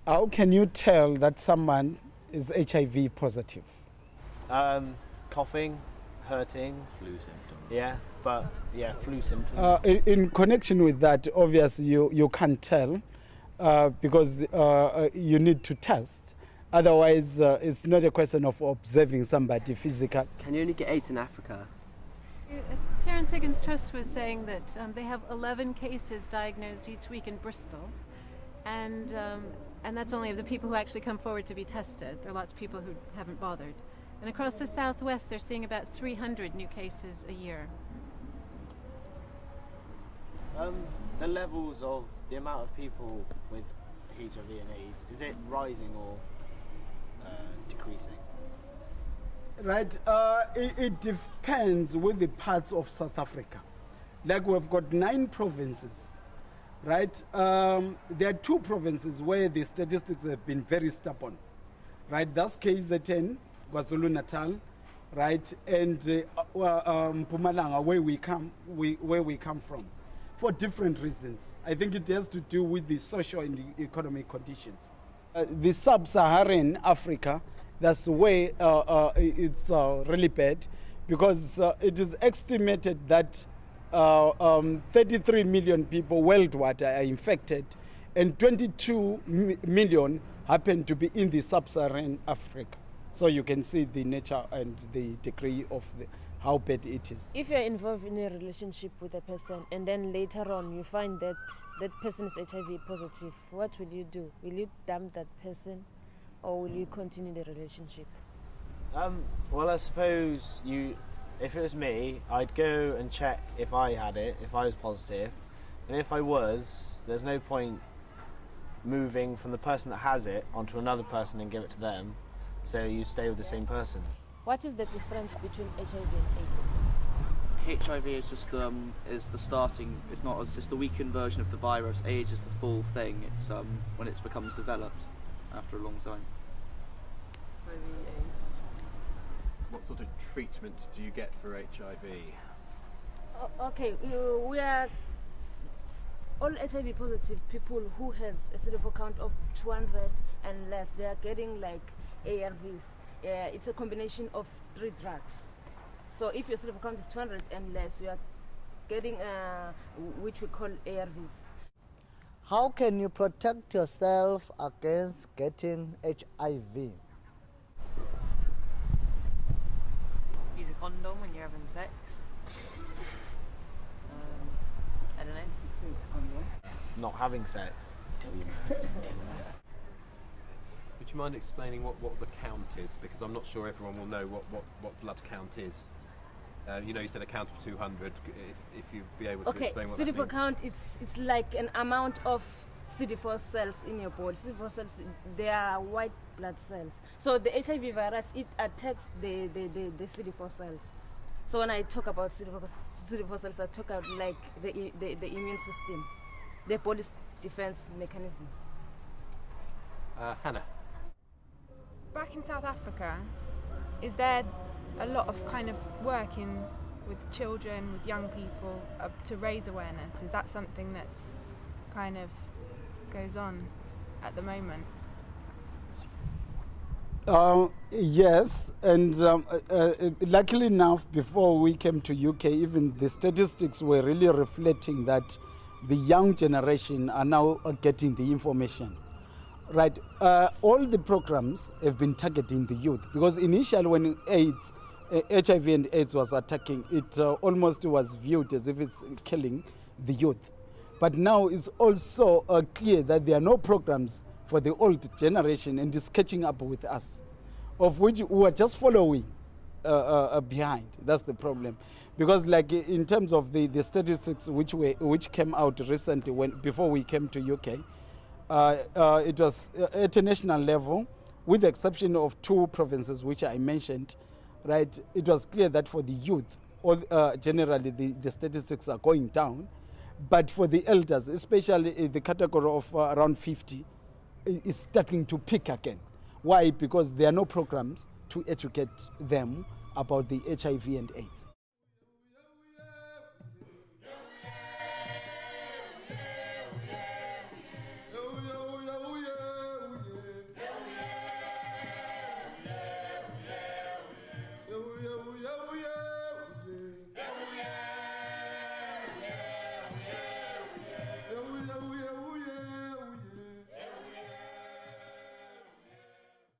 How can you tell that someone is HIV positive? Coughing, hurting. Flu symptoms. Yeah, flu symptoms. In connection with that, obviously you can't tell because you need to test. Otherwise, it's not a question of observing somebody physically. Can you only get AIDS in Africa? Terence Higgins Trust was saying that they have 11 cases diagnosed each week in Bristol, and that's only of the people who actually come forward to be tested. There are lots of people who haven't bothered. And across the southwest, they're seeing about 300 new cases a year. The levels of the amount of people with HIV and AIDS, is it rising or decreasing? Right, it depends with the parts of South Africa. Like we've got 9 provinces, right? There are 2 provinces where the statistics have been very stubborn, right? That's KZN, KwaZulu-Natal, right? And Mpumalanga, where we come from, for different reasons. I think it has to do with the social and the economic conditions. The sub-Saharan Africa, that's where it's really bad, because it is estimated that 33 million people worldwide are infected, and 22 million happen to be in the sub-Saharan Africa. So you can see the nature and the degree of how bad it is. If you're involved in a relationship with a person and then later on you find that that person is HIV positive, what will you do? Will you dump that person or will you continue the relationship? Well, I suppose if it was me, I'd go and check if I had it, if I was positive. And if I was, there's no point moving from the person that has it onto another person and give it to them. So you stay with the same person. What is the difference between HIV and AIDS? HIV is just is the starting. It's not. It's just the weakened version of the virus. AIDS is the full thing. It's when it becomes developed after a long time. What sort of treatment do you get for HIV? Okay, we are all HIV positive people who has a CD4 count of 200 and less. They are getting like ARVs. It's a combination of 3 drugs. So if your CD4 count is 200 and less, you are getting which we call ARVs. How can you protect yourself against getting HIV? Use a condom when you're having sex. I don't know. Not having sex. Would you mind explaining what the count is? Because I'm not sure everyone will know what blood count is. You said a count of 200. If you'd be able to explain what that means. CD4 count, it's like an amount of CD4 cells in your body. CD4 cells, they are white blood cells. So the HIV virus, it attacks the CD4 cells. So when I talk about CD4 cells, I talk about like the immune system, the body's defense mechanism. Hannah. Back in South Africa, is there a lot of kind of working with children, with young people to raise awareness? Is that something that's kind of goes on at the moment? Yes, and luckily enough, before we came to UK, even the statistics were really reflecting that the young generation are now getting the information. Right, all the programs have been targeting the youth, because initially when HIV and AIDS was attacking, it almost was viewed as if it's killing the youth. But now it's also clear that there are no programs for the old generation, and it's catching up with us, of which we are just following behind. That's the problem. Because like in terms of the statistics which came out recently before we came to UK, it was at a national level, with the exception of 2 provinces which I mentioned, right? It was clear that for the youth, generally the statistics are going down, but for the elders, especially the category of around 50, is starting to peak again. Why? Because there are no programs to educate them about the HIV and AIDS.